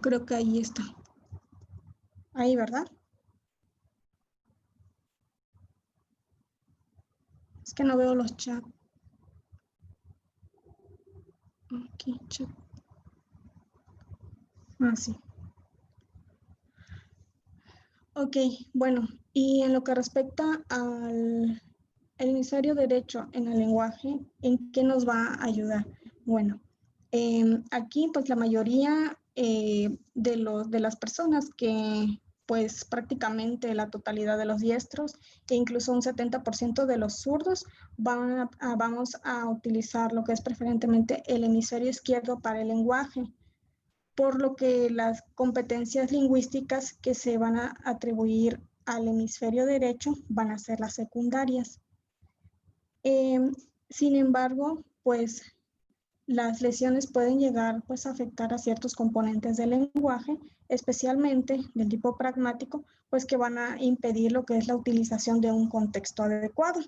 Creo que ahí está. Ahí, ¿verdad? Es que no veo los chats. Aquí, chat. Ah, sí. Ok, bueno, y en lo que respecta al hemisferio derecho en el lenguaje, ¿en qué nos va a ayudar? Bueno, aquí pues la mayoría de las personas que pues prácticamente la totalidad de los diestros e incluso un 70% de los zurdos vamos a utilizar lo que es preferentemente el hemisferio izquierdo para el lenguaje, por lo que las competencias lingüísticas que se van a atribuir al hemisferio derecho van a ser las secundarias. Sin embargo, pues las lesiones pueden llegar pues, a afectar a ciertos componentes del lenguaje, especialmente del tipo pragmático, pues que van a impedir lo que es la utilización de un contexto adecuado.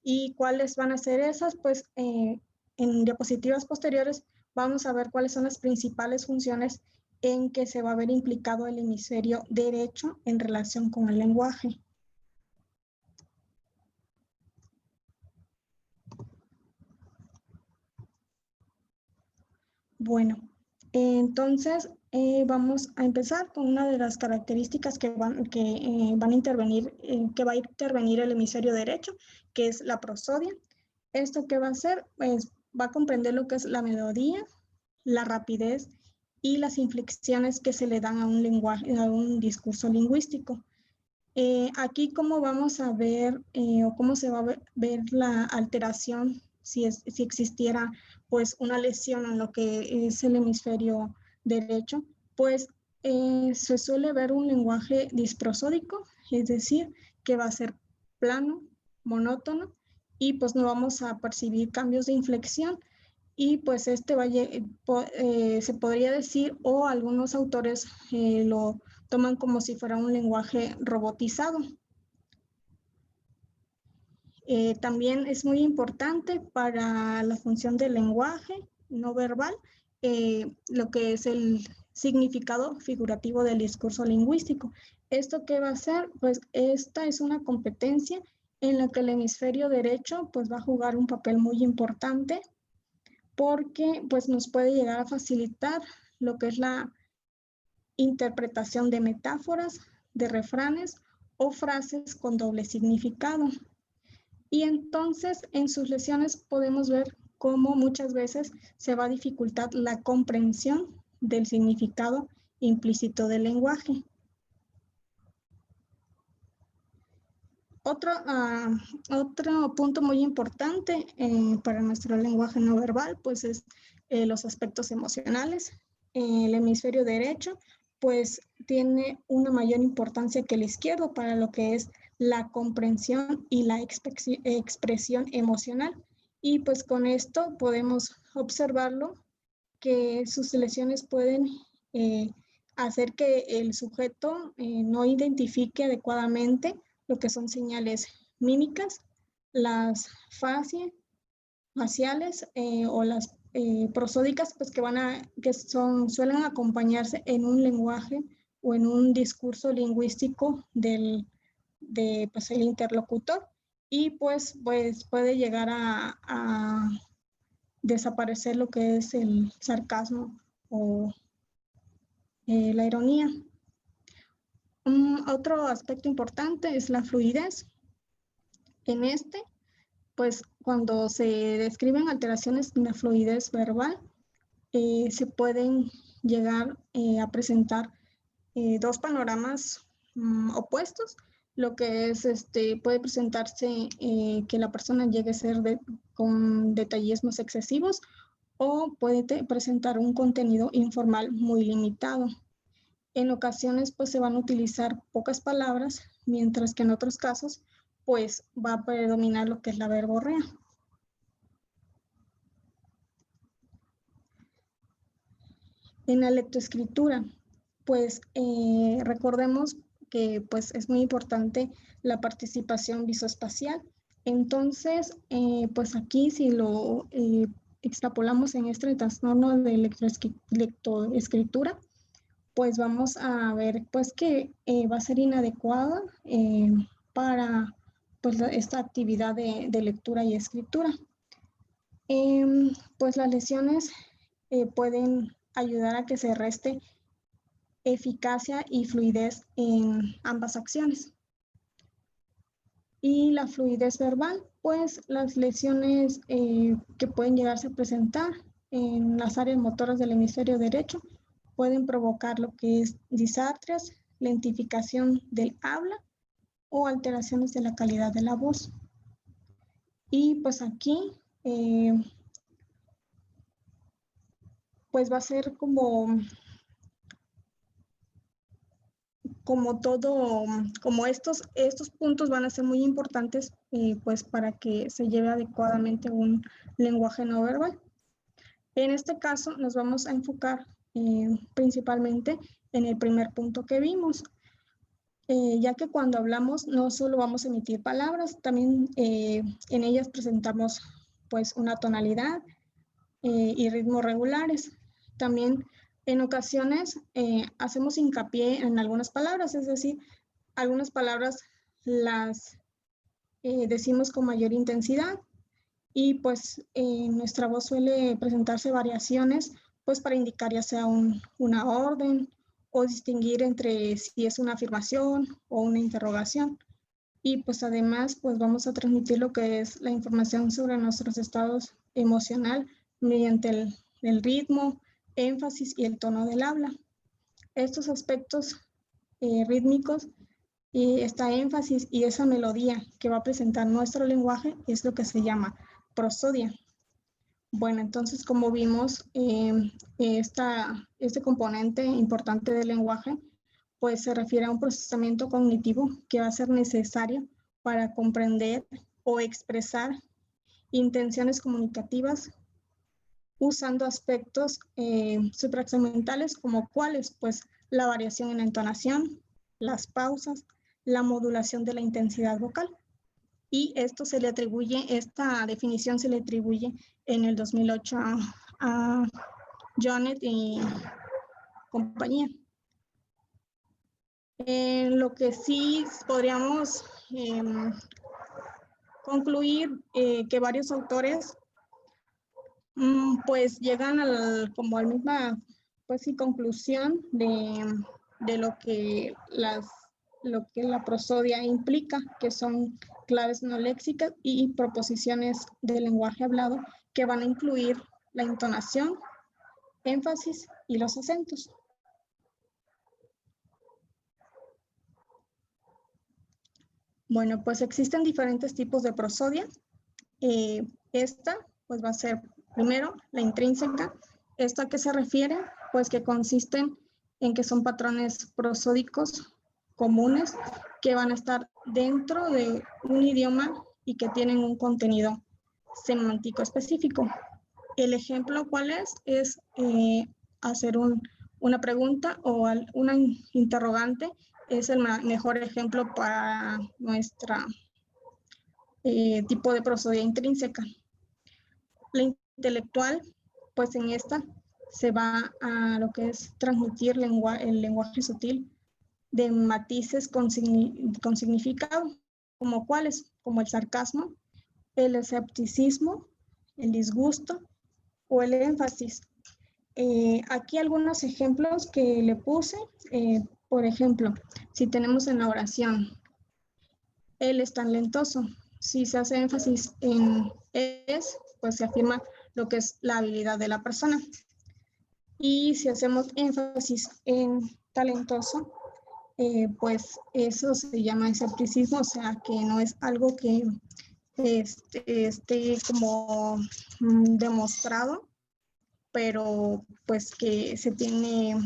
¿Y cuáles van a ser esas? Pues en diapositivas posteriores vamos a ver cuáles son las principales funciones en que se va a ver implicado el hemisferio derecho en relación con el lenguaje. Bueno, entonces vamos a empezar con una de las características que van a intervenir, que va a intervenir el hemisferio derecho, que es la prosodia. ¿Esto qué va a hacer? Pues va a comprender lo que es la melodía, la rapidez y las inflexiones que se le dan a un lenguaje, a un discurso lingüístico. Aquí cómo vamos a ver o cómo se va a ver la alteración si existiera pues una lesión en lo que es el hemisferio derecho, pues se suele ver un lenguaje disprosódico, es decir, que va a ser plano, monótono y pues no vamos a percibir cambios de inflexión y pues se podría decir o algunos autores lo toman como si fuera un lenguaje robotizado. También es muy importante para la función del lenguaje no verbal lo que es el significado figurativo del discurso lingüístico. ¿Esto qué va a hacer? Pues esta es una competencia en la que el hemisferio derecho pues va a jugar un papel muy importante porque pues nos puede llegar a facilitar lo que es la interpretación de metáforas, de refranes o frases con doble significado. Y entonces en sus lesiones podemos ver cómo muchas veces se va a dificultar la comprensión del significado implícito del lenguaje. Otro punto muy importante para nuestro lenguaje no verbal pues es los aspectos emocionales. El hemisferio derecho pues tiene una mayor importancia que el izquierdo para lo que es la comprensión y la expresión emocional. Y pues con esto podemos observarlo que sus lesiones pueden hacer que el sujeto no identifique adecuadamente lo que son señales mímicas, las faciales o las prosódicas, pues suelen acompañarse en un lenguaje o en un discurso lingüístico del el interlocutor y pues puede llegar a desaparecer lo que es el sarcasmo o la ironía. Otro aspecto importante es la fluidez. En pues cuando se describen alteraciones en la fluidez verbal, se pueden llegar a presentar dos panoramas opuestos. Lo que es, puede presentarse que la persona llegue a ser con detallismos excesivos o puede presentar un contenido informal muy limitado. En ocasiones, pues se van a utilizar pocas palabras, mientras que en otros casos, pues va a predominar lo que es la verborrea. En la lectoescritura, pues recordemos que pues es muy importante la participación visoespacial. Entonces, pues aquí si lo extrapolamos en este trastorno de lectoescritura, pues vamos a ver pues que va a ser inadecuada para pues esta actividad de lectura y escritura. Pues las lesiones pueden ayudar a que se reste eficacia y fluidez en ambas acciones. Y la fluidez verbal, pues las lesiones que pueden llegarse a presentar en las áreas motoras del hemisferio derecho pueden provocar lo que es disartrias, lentificación del habla o alteraciones de la calidad de la voz. Y pues aquí, pues va a ser como todo, como estos puntos van a ser muy importantes pues para que se lleve adecuadamente un lenguaje no verbal. En este caso nos vamos a enfocar principalmente en el primer punto que vimos, ya que cuando hablamos no solo vamos a emitir palabras, también en ellas presentamos pues una tonalidad y ritmos regulares. También en ocasiones hacemos hincapié en algunas palabras, es decir, algunas palabras las decimos con mayor intensidad y pues nuestra voz suele presentarse variaciones pues para indicar ya sea una orden o distinguir entre si es una afirmación o una interrogación. Y pues además pues vamos a transmitir lo que es la información sobre nuestros estados emocional mediante el ritmo, énfasis y el tono del habla. Estos aspectos rítmicos y esta énfasis y esa melodía que va a presentar nuestro lenguaje es lo que se llama prosodia. Bueno, entonces como vimos, este componente importante del lenguaje pues se refiere a un procesamiento cognitivo que va a ser necesario para comprender o expresar intenciones comunicativas usando aspectos suprasegmentales como cuáles, pues la variación en la entonación, las pausas, la modulación de la intensidad vocal. Y esto se le atribuye, esta definición se le atribuye en el 2008 a Jonet y compañía. Lo que sí podríamos concluir que varios autores pues llegan como a la misma pues sí, conclusión de lo que la prosodia implica, que son claves no léxicas y proposiciones del lenguaje hablado que van a incluir la entonación, énfasis y los acentos. Bueno, pues existen diferentes tipos de prosodia. Esta pues va a ser primero la intrínseca. ¿Esta a qué se refiere? Pues que consisten en que son patrones prosódicos comunes que van a estar dentro de un idioma y que tienen un contenido semántico específico. El ejemplo, ¿cuál es? Es hacer una pregunta o una interrogante. Es el mejor ejemplo para nuestra tipo de prosodia intrínseca. La intelectual, pues en esta se va a lo que es transmitir el lenguaje sutil de matices con significado, como cuáles, como el sarcasmo, el escepticismo, el disgusto o el énfasis. Aquí algunos ejemplos que le puse, por ejemplo, si tenemos en la oración, él es tan lentoso. Si se hace énfasis en es, pues se afirma lo que es la habilidad de la persona. Y si hacemos énfasis en talentoso, pues eso se llama escepticismo, o sea que no es algo que esté como demostrado, pero pues que se tiene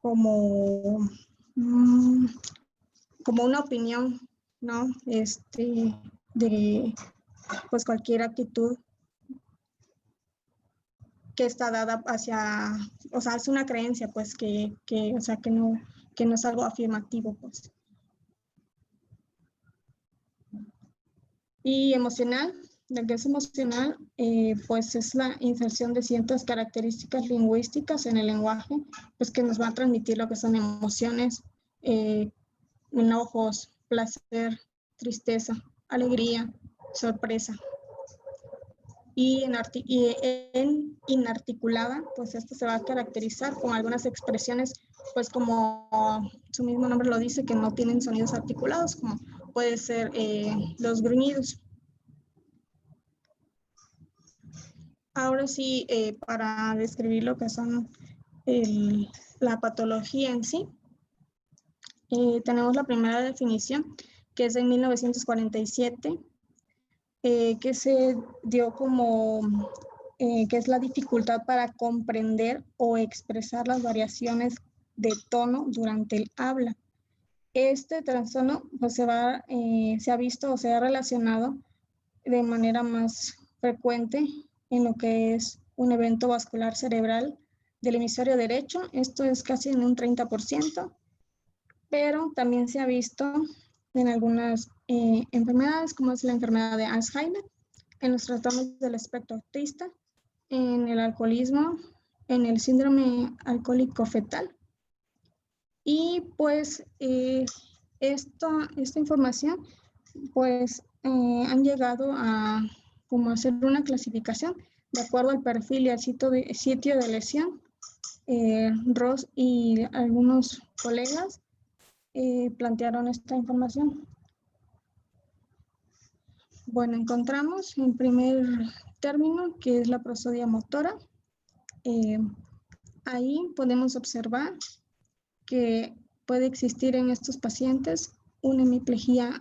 como, como una opinión, ¿no? De pues cualquier actitud que está dada hacia, o sea, es una creencia, pues o sea, que no es algo afirmativo, pues. Y emocional, Lo que es emocional, pues es la inserción de ciertas características lingüísticas en el lenguaje, pues que nos va a transmitir lo que son emociones, enojos, placer, tristeza, alegría, sorpresa. Y en inarticulada, pues esto se va a caracterizar con algunas expresiones, pues como su mismo nombre lo dice, que no tienen sonidos articulados, como puede ser los gruñidos. Ahora sí, para describir lo que son la patología en sí, tenemos la primera definición, que es en 1947, que se dio como que es la dificultad para comprender o expresar las variaciones de tono durante el habla. Este trastorno pues, se ha visto o se ha relacionado de manera más frecuente en lo que es un evento vascular cerebral del hemisferio derecho. Esto es casi en un 30%, pero también se ha visto en algunas enfermedades, como es la enfermedad de Alzheimer, en los trastornos del espectro autista, en el alcoholismo, en el síndrome alcohólico fetal. Y pues esta información pues han llegado a como hacer una clasificación de acuerdo al perfil y al sitio de lesión. Ross y algunos colegas plantearon esta información. Bueno, encontramos en primer término que es la prosodia motora. Ahí podemos observar que puede existir en estos pacientes una hemiplegia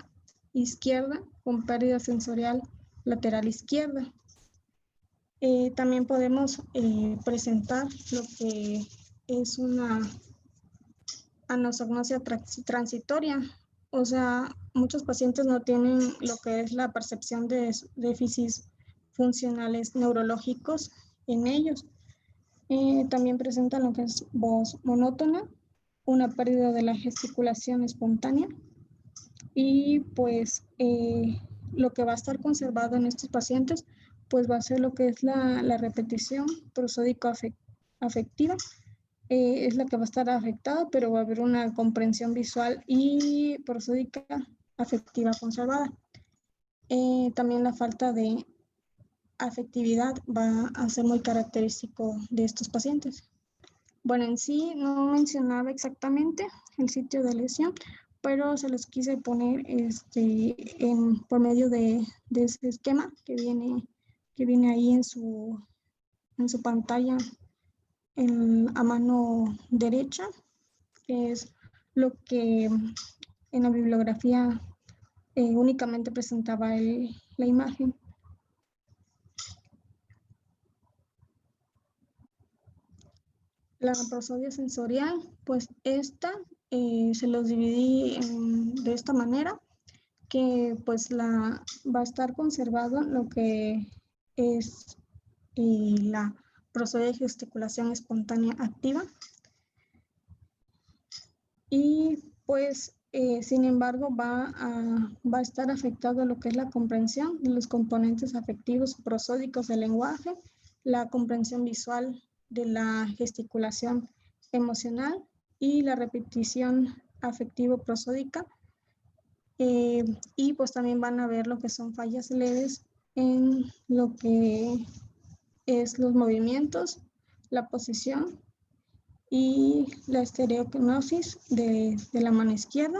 izquierda con pérdida sensorial lateral izquierda. También podemos presentar lo que es una anosognosia transitoria. O sea, muchos pacientes no tienen lo que es la percepción de déficits funcionales neurológicos en ellos. También presentan lo que es voz monótona, una pérdida de la gesticulación espontánea y pues lo que va a estar conservado en estos pacientes pues va a ser lo que es la repetición prosódico afectiva. Es la que va a estar afectada, pero va a haber una comprensión visual y prosódica afectiva conservada. También la falta de afectividad va a ser muy característico de estos pacientes. Bueno, en sí no mencionaba exactamente el sitio de lesión, pero se los quise poner por medio de ese esquema que viene ahí en su pantalla a mano derecha, que es lo que en la bibliografía únicamente presentaba la imagen. La prosodia sensorial, pues esta se los dividí de esta manera, que pues va a estar conservado lo que es la prosodia de gesticulación espontánea activa. Y pues, sin embargo, va a estar afectado lo que es la comprensión de los componentes afectivos prosódicos del lenguaje, la comprensión visual de la gesticulación emocional y la repetición afectivo-prosódica. Y pues también van a ver lo que son fallas leves en lo que es los movimientos, la posición y la estereognosis de la mano izquierda.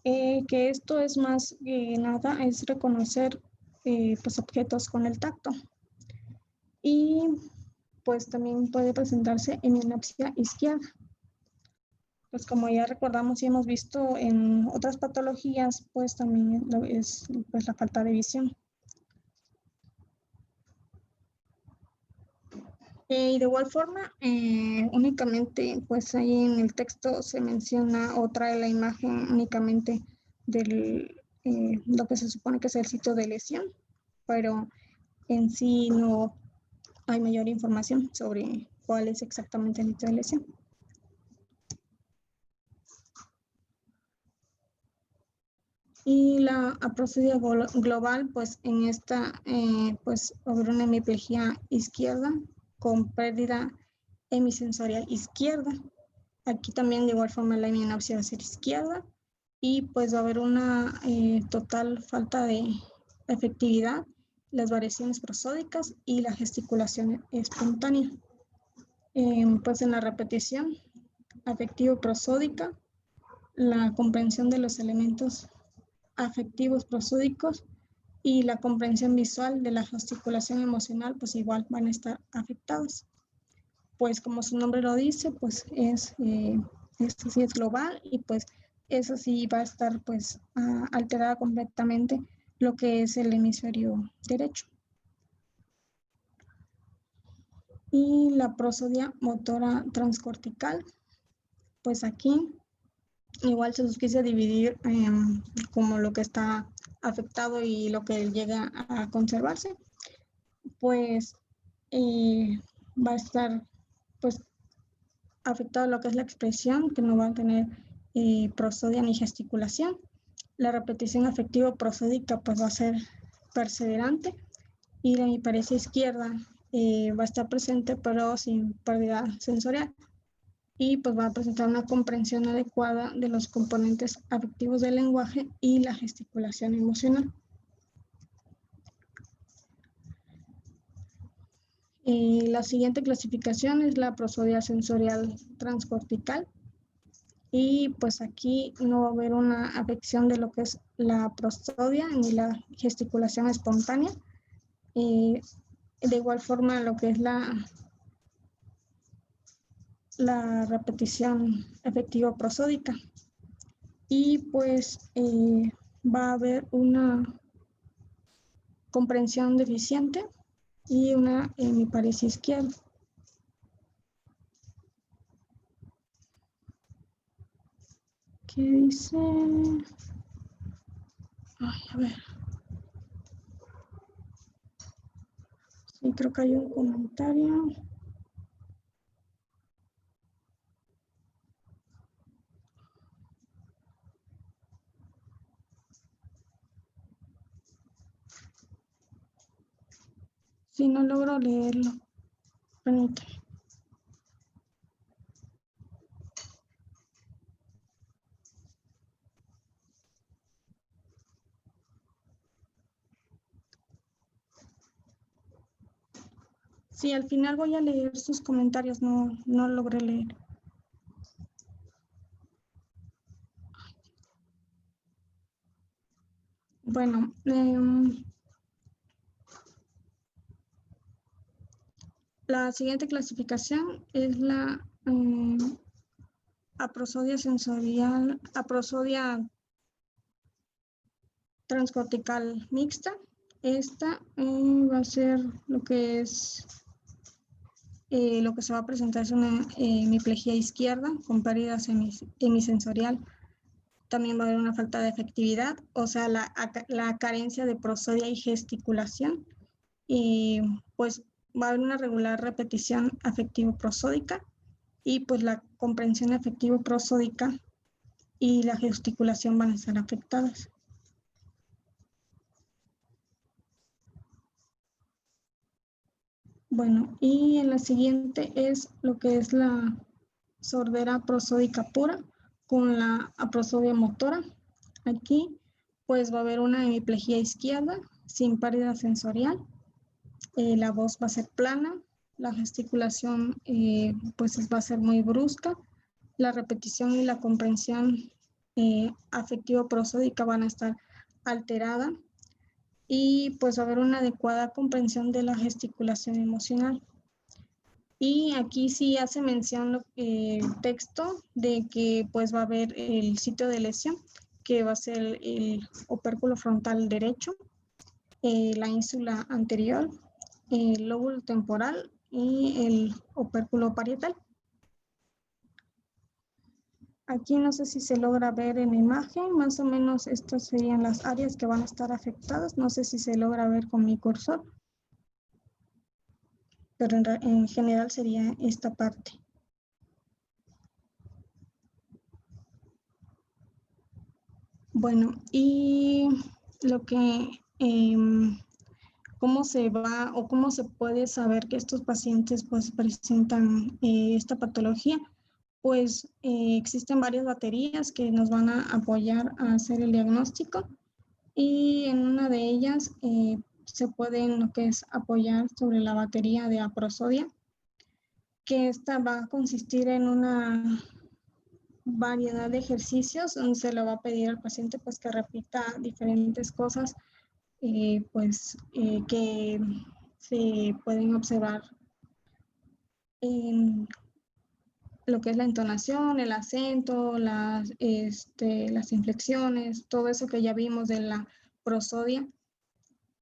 Que esto es más nada, es reconocer pues objetos con el tacto. Y pues también puede presentarse hemianopsia izquierda. Pues como ya recordamos y hemos visto en otras patologías, pues también es pues, la falta de visión. Y de igual forma, únicamente pues ahí en el texto se menciona o trae la imagen únicamente de lo que se supone que es el sitio de lesión, pero en sí no hay mayor información sobre cuál es exactamente el sitio de lesión. Y la aprosodia global, pues en esta, pues va a haber una hemiplegia izquierda con pérdida hemisensorial izquierda. Aquí también de igual forma la hemianopsia va a ser izquierda y pues va a haber una total falta de efectividad, las variaciones prosódicas y la gesticulación espontánea. Pues en la repetición afectivo-prosódica, la comprensión de los elementos afectivos prosódicos y la comprensión visual de la gesticulación emocional, pues igual van a estar afectados. Pues como su nombre lo dice, pues esto sí es global y pues eso sí va a estar pues alterada completamente lo que es el hemisferio derecho. Y la prosodia motora transcortical, pues aquí igual se los quise dividir como lo que está afectado y lo que llega a conservarse. Pues va a estar pues afectado lo que es la expresión, que no va a tener prosodia ni gesticulación. La repetición afectivo-prosódica pues va a ser perseverante y la hemiparesia izquierda va a estar presente pero sin pérdida sensorial y pues va a presentar una comprensión adecuada de los componentes afectivos del lenguaje y la gesticulación emocional. La siguiente clasificación es la prosodia sensorial transcortical y pues aquí no va a haber una afección de lo que es la prosodia ni la gesticulación espontánea. De igual forma lo que es la repetición efectivo-prosódica y pues va a haber una comprensión deficiente y una hemiparesia izquierda. ¿Qué dice? Ay, a ver. Sí, creo que hay un comentario. Sí, no logro leerlo. Permítame. Sí, al final voy a leer sus comentarios, no logré leer. Bueno, la siguiente clasificación es la aprosodia sensorial, aprosodia transcortical mixta. Esta va a ser lo que es lo que se va a presentar es una hemiplegia izquierda con pérdidas hemisensorial. También va a haber una falta de efectividad, o sea, la carencia de prosodia y gesticulación. Y pues va a haber una regular repetición afectivo-prosódica y pues la comprensión afectivo-prosódica y la gesticulación van a estar afectadas. Bueno, y en la siguiente es lo que es la sordera prosódica pura con la aprosodia motora. Aquí pues va a haber una hemiplegia izquierda sin pérdida sensorial. La voz va a ser plana, la gesticulación pues va a ser muy brusca, la repetición y la comprensión afectivo-prosódica van a estar alteradas y pues va a haber una adecuada comprensión de la gesticulación emocional. Y aquí sí hace mención el texto de que pues va a haber el sitio de lesión, que va a ser el opérculo frontal derecho, la ínsula anterior, el lóbulo temporal y el opérculo parietal. Aquí no sé si se logra ver en la imagen, más o menos estas serían las áreas que van a estar afectadas. No sé si se logra ver con mi cursor, pero en general sería esta parte. Bueno, y lo que, cómo se va o cómo se puede saber que estos pacientes pues presentan esta patología, pues existen varias baterías que nos van a apoyar a hacer el diagnóstico y en una de ellas se pueden lo que es apoyar sobre la batería de aprosodia, que esta va a consistir en una variedad de ejercicios donde se le va a pedir al paciente pues que repita diferentes cosas que se pueden observar en lo que es la entonación, el acento, las inflexiones, todo eso que ya vimos de la prosodia,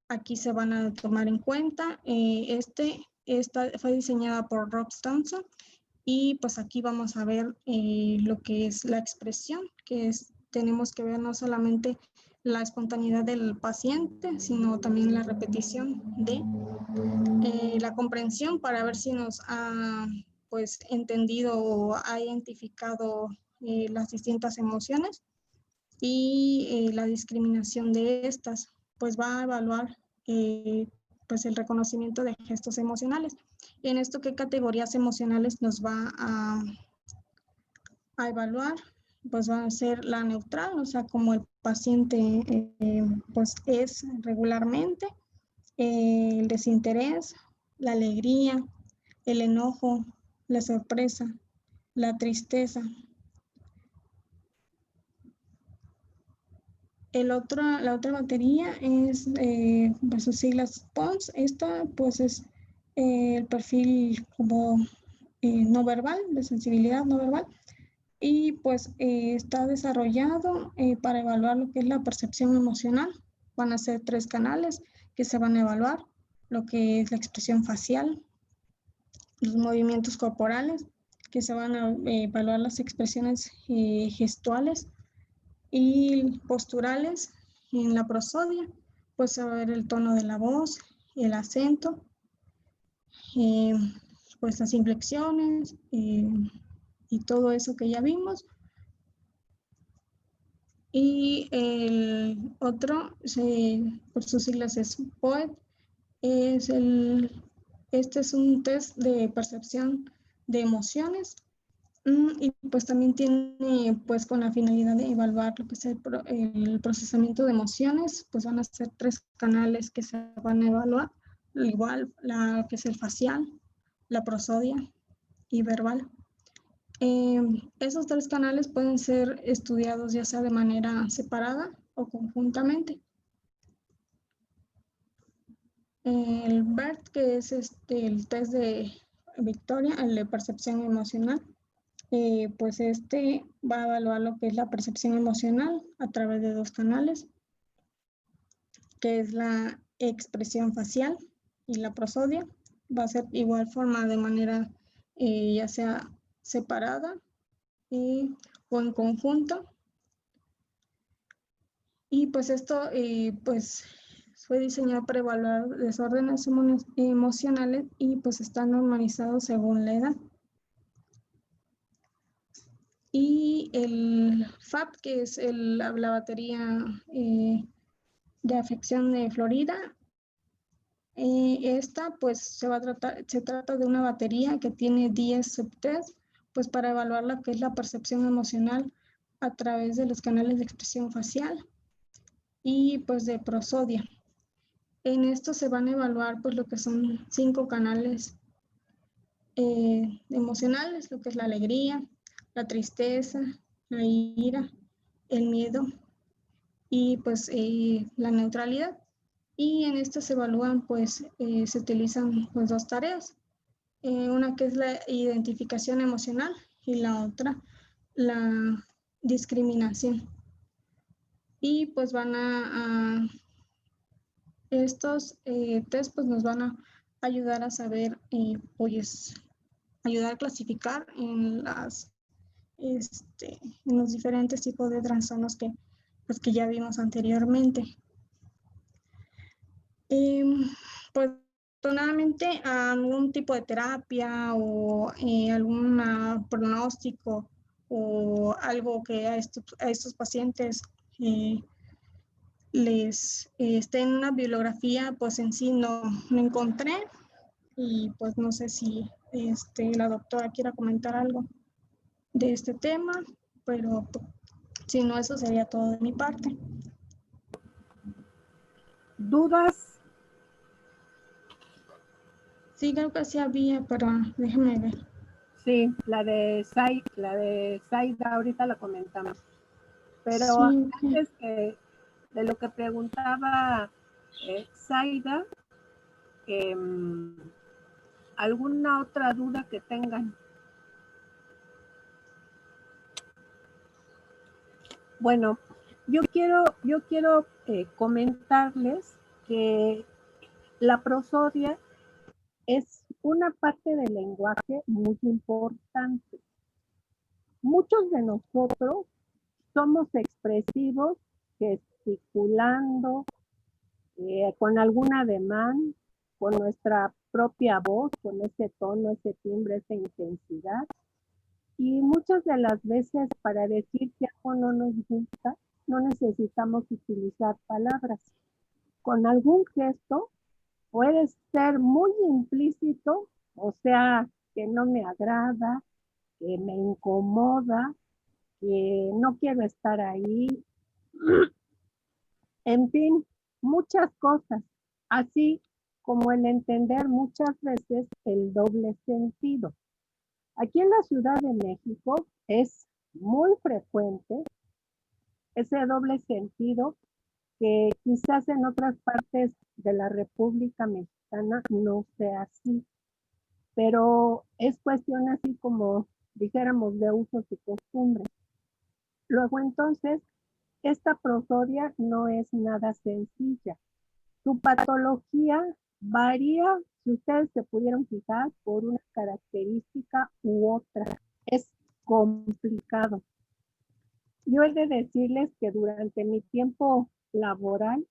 aquí se van a tomar en cuenta. Esta fue diseñada por Rob Thompson y pues aquí vamos a ver lo que es la expresión, que es, tenemos que ver no solamente la espontaneidad del paciente, sino también la repetición de la comprensión para ver si nos ha pues entendido o ha identificado las distintas emociones y la discriminación de estas, pues va a evaluar pues el reconocimiento de gestos emocionales. En esto, ¿qué categorías emocionales nos va a evaluar? Pues va a ser la neutral, o sea, como el paciente pues es regularmente, el desinterés, la alegría, el enojo, la sorpresa, la tristeza. La otra batería es pues sus siglas PONS. Esta pues es el perfil como no verbal, de sensibilidad no verbal. Y pues está desarrollado para evaluar lo que es la percepción emocional. Van a ser 3 canales que se van a evaluar, lo que es la expresión facial, los movimientos corporales, que se van a evaluar las expresiones gestuales y posturales. En la prosodia, pues se va a ver el tono de la voz, el acento, eh, pues las inflexiones y todo eso que ya vimos. Y el otro, por sus siglas es POET, este es un test de percepción de emociones y pues también tiene pues con la finalidad de evaluar lo que es el procesamiento de emociones, pues van a ser 3 canales que se van a evaluar, igual la que es el facial, la prosodia y verbal. Esos 3 canales pueden ser estudiados ya sea de manera separada o conjuntamente. El BERT, que es el test de Victoria, el de percepción emocional, pues este va a evaluar lo que es la percepción emocional a través de 2 canales, que es la expresión facial y la prosodia. Va a ser igual forma de manera ya sea separada o en conjunto. Y pues esto pues fue diseñado para evaluar desórdenes emocionales y pues está normalizado según la edad. Y el FAP, que es la batería de afección de Florida, esta pues se trata de una batería que tiene 10 subtests, pues para evaluar lo que es la percepción emocional a través de los canales de expresión facial y pues de prosodia. En esto se van a evaluar pues lo que son 5 canales emocionales, lo que es la alegría, la tristeza, la ira, el miedo y pues la neutralidad. Y en esto se evalúan pues se utilizan pues 2 tareas, una que es la identificación emocional y la otra la discriminación. Y pues estos test pues nos van a ayudar a saber, pues ayudar a clasificar en los diferentes tipos de trastornos pues, que ya vimos anteriormente. Pues afortunadamente algún tipo de terapia o algún pronóstico o algo que a estos pacientes esté en una bibliografía, pues en sí no encontré, y pues no sé si la doctora quiera comentar algo de este tema, pero si no, eso sería todo de mi parte. ¿Dudas? Sí, creo que sí había, pero déjame ver. Sí, la de Zaida ahorita la comentamos. Pero sí, antes de lo que preguntaba Zaida, ¿alguna otra duda que tengan? Bueno, yo quiero comentarles que la prosodia es una parte del lenguaje muy importante. Muchos de nosotros somos expresivos gesticulando, con algún ademán, con nuestra propia voz, con ese tono, ese timbre, esa intensidad. Y muchas de las veces para decir que algo no nos gusta, no necesitamos utilizar palabras. Con algún gesto puede ser muy implícito, o sea, que no me agrada, que me incomoda, que no quiero estar ahí, en fin, muchas cosas, así como el entender muchas veces el doble sentido. Aquí en la Ciudad de México es muy frecuente ese doble sentido que quizás en otras partes de la República Mexicana no sea así, pero es cuestión así como dijéramos de usos y costumbres. Luego entonces, esta prosodia no es nada sencilla. Su patología varía, si ustedes se pudieron fijar, por una característica u otra. Es complicado. Yo he de decirles que durante mi tiempo laboral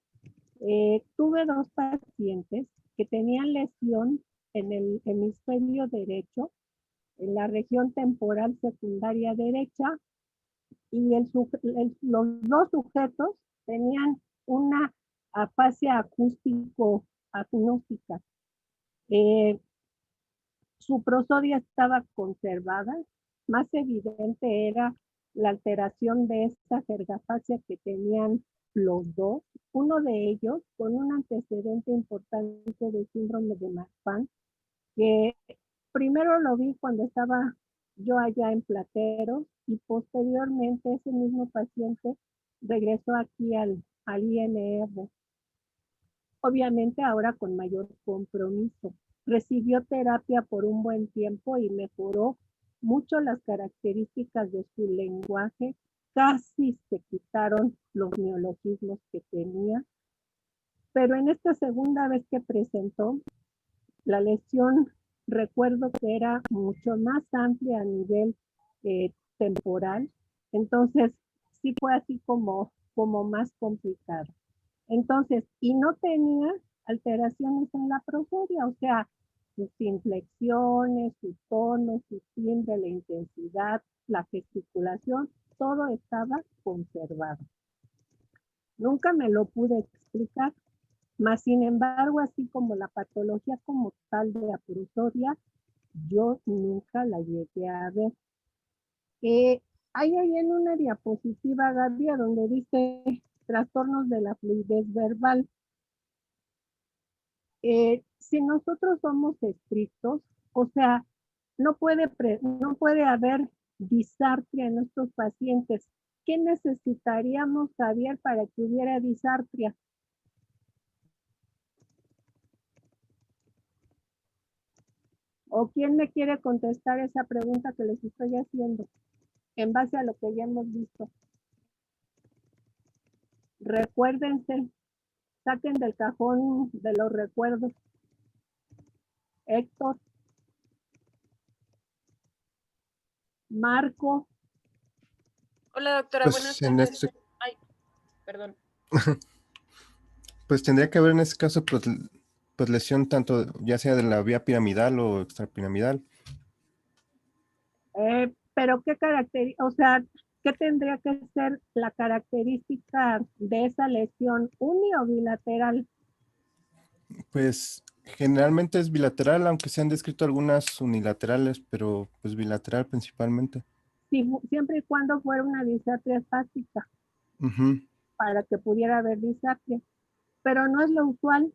tuve dos pacientes que tenían lesión en el hemisferio derecho, en la región temporal secundaria derecha, y los dos sujetos tenían una afasia acústico-agnóstica. Su prosodia estaba conservada, más evidente era la alteración de esta jergafasia que tenían los dos, uno de ellos con un antecedente importante de síndrome de Marfan, que primero lo vi cuando estaba yo allá en Plateros y posteriormente ese mismo paciente regresó aquí al INR. Obviamente ahora con mayor compromiso. Recibió terapia por un buen tiempo y mejoró mucho las características de su lenguaje. Casi se quitaron los neologismos que tenía. Pero en esta segunda vez que presentó, la lesión, recuerdo que era mucho más amplia a nivel temporal. Entonces, sí fue así como más complicado. Entonces, y no tenía alteraciones en la prosodia, o sea, sus inflexiones, su tono, su timbre, la intensidad, la gesticulación, todo estaba conservado. Nunca me lo pude explicar, mas sin embargo, así como la patología como tal de la prosodia, yo nunca la llegué a ver. Hay ahí en una diapositiva, Gaby, donde dice trastornos de la fluidez verbal. Si nosotros somos estrictos, o sea, no puede haber disartria en nuestros pacientes. ¿Qué necesitaríamos, Javier, para que hubiera disartria? ¿O quién me quiere contestar esa pregunta que les estoy haciendo en base a lo que ya hemos visto? Recuérdense, saquen del cajón de los recuerdos. Héctor, Marco. Hola, doctora, buenas tardes. Ay, perdón. Pues tendría que haber en este caso pues lesión tanto ya sea de la vía piramidal o extrapiramidal. Pero qué características, o sea, ¿qué tendría que ser la característica de esa lesión uni o bilateral? Pues generalmente es bilateral, aunque se han descrito algunas unilaterales, pero pues bilateral principalmente. Siempre y cuando fuera una disartria espástica, Ujú. para que pudiera haber disartria. Pero no es lo usual,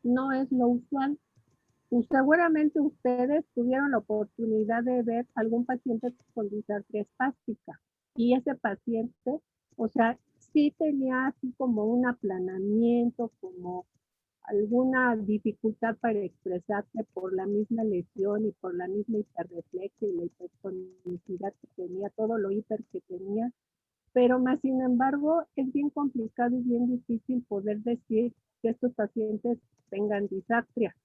no es lo usual. Pues seguramente ustedes tuvieron la oportunidad de ver algún paciente con disartria espástica y ese paciente, o sea, sí tenía así como un aplanamiento, como alguna dificultad para expresarse por la misma lesión y por la misma hiperreflexia y la hipertonicidad que tenía, todo lo hiper que tenía, pero más sin embargo es bien complicado y bien difícil poder decir que estos pacientes tengan disartria.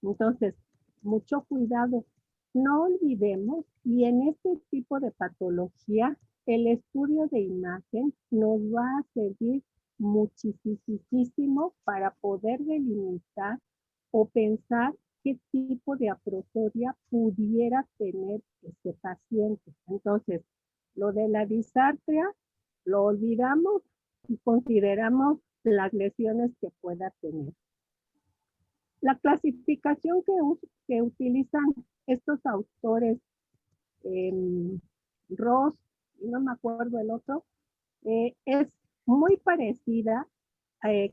Entonces, mucho cuidado. No olvidemos, y en este tipo de patología, el estudio de imagen nos va a servir muchísimo para poder delimitar o pensar qué tipo de aprosodia pudiera tener este paciente. Entonces, lo de la disartria lo olvidamos y consideramos las lesiones que pueda tener. La clasificación que utilizan estos autores, Ross, y no me acuerdo el otro, es muy parecida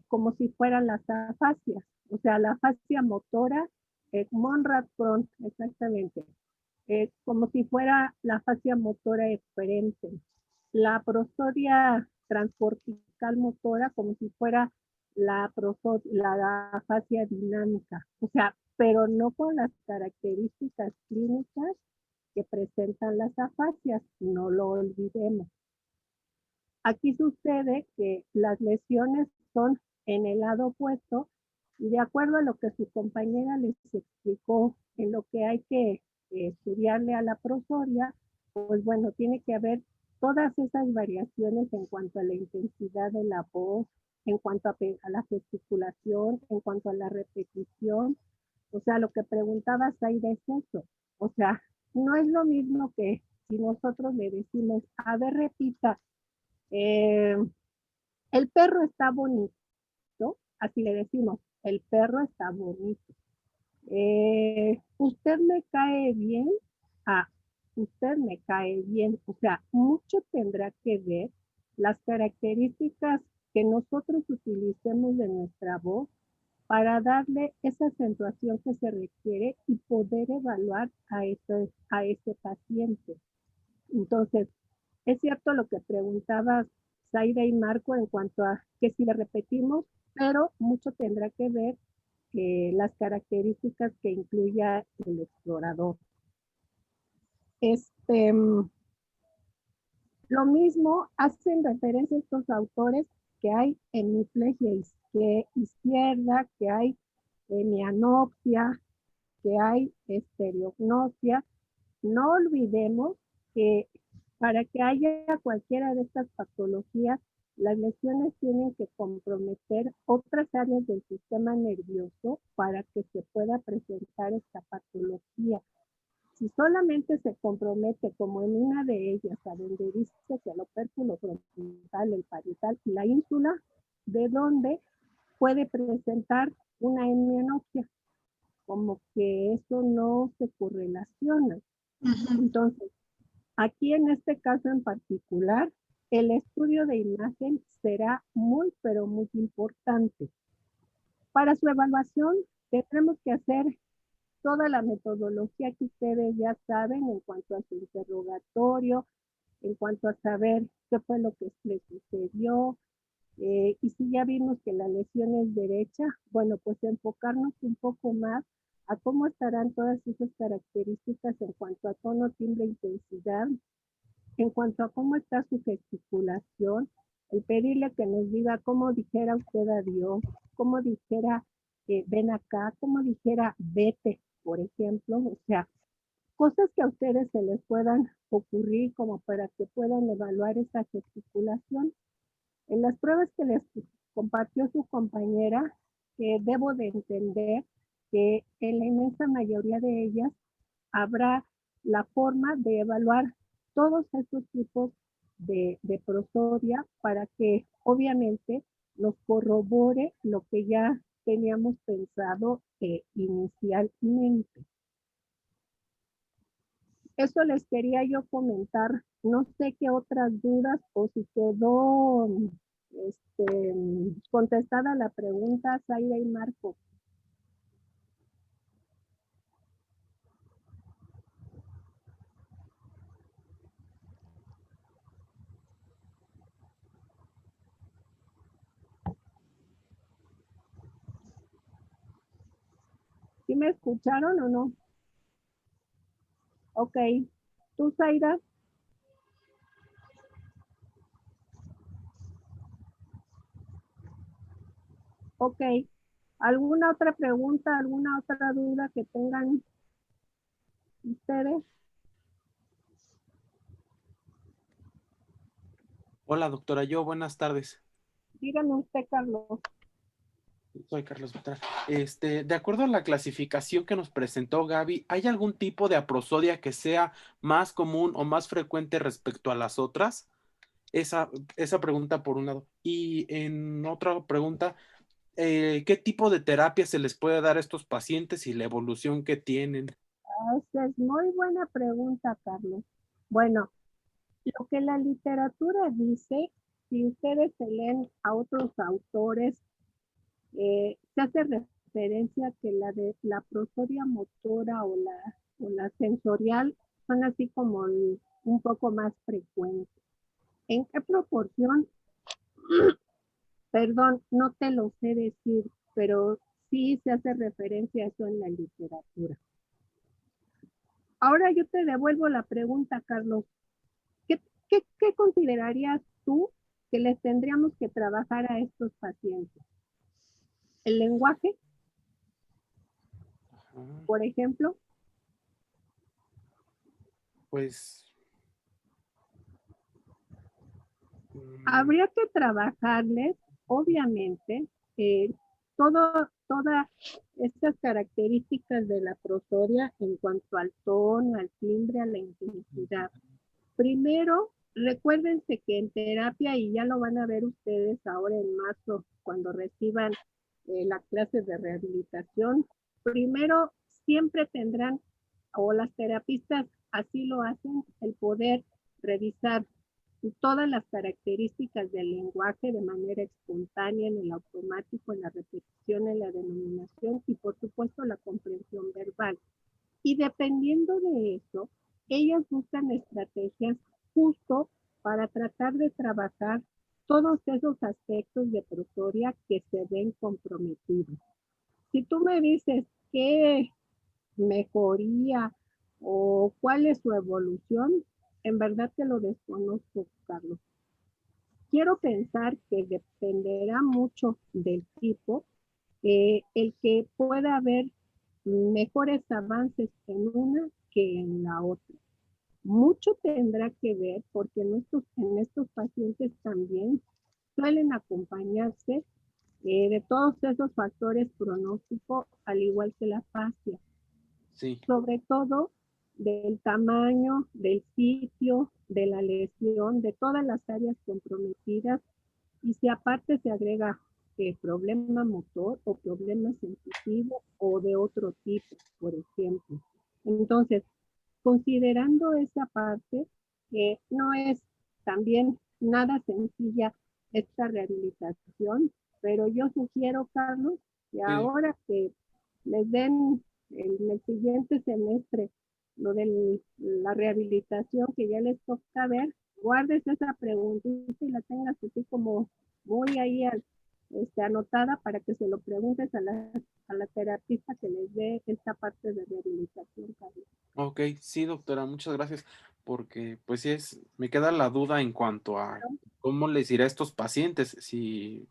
como si fueran las afasias, o sea, la afasia motora, Monrad-Crohn, exactamente, como si fuera la afasia motora eferente, la prosodia transcortical motora como si fuera la afasia dinámica, o sea, pero no con las características clínicas que presentan las afasias, no lo olvidemos. Aquí sucede que las lesiones son en el lado opuesto y de acuerdo a lo que su compañera les explicó en lo que hay que estudiarle a la prosodia, pues bueno, tiene que haber todas esas variaciones en cuanto a la intensidad de la voz, en cuanto a la gesticulación, en cuanto a la repetición. O sea, lo que preguntaba Zaida es eso. O sea, no es lo mismo que si nosotros le decimos, a ver, repita, el perro está bonito, así le decimos, el perro está bonito. Usted me cae bien, usted me cae bien. O sea, mucho tendrá que ver las características que nosotros utilicemos de nuestra voz para darle esa acentuación que se requiere y poder evaluar a ese paciente. Entonces, es cierto lo que preguntaba Zaida y Marco en cuanto a que si le repetimos, pero mucho tendrá que ver las características que incluya el explorador. Lo mismo hacen referencia a estos autores que hay hemiplegia izquierda, que hay hemianopsia, que hay estereognosia. No olvidemos que para que haya cualquiera de estas patologías, las lesiones tienen que comprometer otras áreas del sistema nervioso para que se pueda presentar esta patología. Si solamente se compromete como en una de ellas, a donde dice que el opérculo frontal, el parietal y la ínsula, ¿de dónde puede presentar una hemianopsia? Como que eso no se correlaciona. Entonces, aquí en este caso en particular, el estudio de imagen será muy, pero muy importante. Para su evaluación, tendremos que hacer toda la metodología que ustedes ya saben en cuanto a su interrogatorio, en cuanto a saber qué fue lo que les sucedió, y si ya vimos que la lesión es derecha, bueno, pues enfocarnos un poco más a cómo estarán todas esas características en cuanto a tono, timbre, intensidad, en cuanto a cómo está su gesticulación, el pedirle que nos diga cómo dijera usted adiós, cómo dijera ven acá, cómo dijera vete, por ejemplo, o sea, cosas que a ustedes se les puedan ocurrir como para que puedan evaluar esa gesticulación. En las pruebas que les compartió su compañera, debo de entender que en la inmensa mayoría de ellas habrá la forma de evaluar todos estos tipos de prosodia para que obviamente nos corrobore lo que ya teníamos pensado inicialmente. Eso les quería yo comentar. No sé qué otras dudas o si quedó contestada la pregunta, Zaira y Marco. ¿Sí me escucharon o no? Ok. ¿Tú, Zaira? Ok. ¿Alguna otra pregunta, alguna otra duda que tengan ustedes? Hola, doctora. Buenas tardes. Díganme usted, Carlos. Soy Carlos Beltrán. De acuerdo a la clasificación que nos presentó Gaby, ¿hay algún tipo de aprosodia que sea más común o más frecuente respecto a las otras? Esa pregunta por un lado. Y en otra pregunta, ¿qué tipo de terapia se les puede dar a estos pacientes y la evolución que tienen? Esa es muy buena pregunta, Carlos. Bueno, lo que la literatura dice, si ustedes se leen a otros autores, se hace referencia que la prosodia motora o la sensorial son así como un poco más frecuentes. ¿En qué proporción? Perdón, no te lo sé decir, pero sí se hace referencia a eso en la literatura. Ahora yo te devuelvo la pregunta, Carlos. ¿Qué considerarías tú que les tendríamos que trabajar a estos pacientes? ¿El lenguaje, por ejemplo? Pues... Habría que trabajarles, obviamente, todas estas características de la prosodia en cuanto al tono, al timbre, a la intensidad. Primero, recuérdense que en terapia, y ya lo van a ver ustedes ahora en marzo, cuando reciban las clases de rehabilitación, primero siempre tendrán, o las terapistas así lo hacen, el poder revisar todas las características del lenguaje de manera espontánea, en el automático, en la repetición, en la denominación y por supuesto la comprensión verbal. Y dependiendo de eso, ellas buscan estrategias justo para tratar de trabajar todos esos aspectos de prosodia que se ven comprometidos. Si tú me dices qué mejoría o cuál es su evolución, en verdad te lo desconozco, Carlos. Quiero pensar que dependerá mucho del tipo, el que pueda haber mejores avances en una que en la otra. Mucho tendrá que ver porque en estos pacientes también suelen acompañarse de todos esos factores pronósticos, al igual que la fascia. Sí. Sobre todo del tamaño, del sitio, de la lesión, de todas las áreas comprometidas. Y si aparte se agrega problema motor o problema sensitivo o de otro tipo, por ejemplo. Entonces, considerando esa parte, no es también nada sencilla esta rehabilitación, pero yo sugiero, Carlos, que ahora que les den en el siguiente semestre lo de la rehabilitación que ya les toca ver, guardes esa preguntita y la tengas así como muy ahí anotada para que se lo preguntes a la terapista que les dé esta parte de rehabilitación, Carlos. Ok, sí, doctora, muchas gracias, porque pues sí me queda la duda en cuanto a cómo les irá a estos pacientes, si,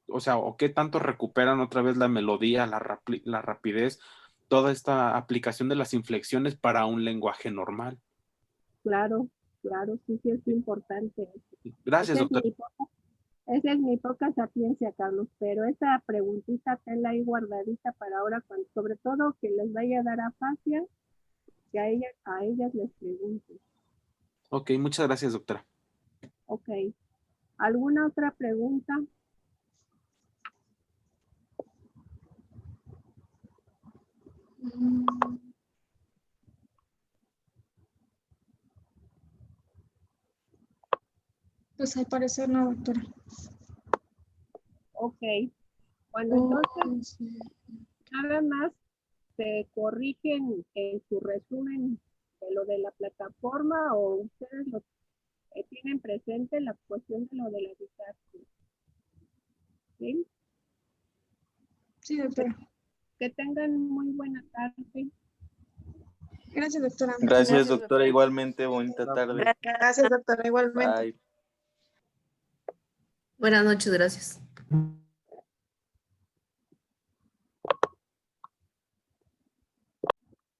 o sea, o qué tanto recuperan otra vez la melodía, la rapidez, toda esta aplicación de las inflexiones para un lenguaje normal. Claro, sí es importante. Gracias, doctora. Esa es mi poca sapiencia, Carlos, pero esa preguntita tenla ahí guardadita para ahora, sobre todo que les vaya a dar afasia, que a ellas les pregunten. Ok, muchas gracias, doctora. Ok. ¿Alguna otra pregunta? Pues al parecer no, doctora. Ok. Bueno, entonces, nada más se corrigen en su resumen de lo de la plataforma o ustedes lo tienen presente la cuestión de lo de la distancia. ¿Sí? Sí, doctora. Que tengan muy buena tarde. Gracias, doctora. Gracias, doctora. Igualmente, bonita tarde. Gracias, doctora, igualmente. Bye. Buenas noches, gracias.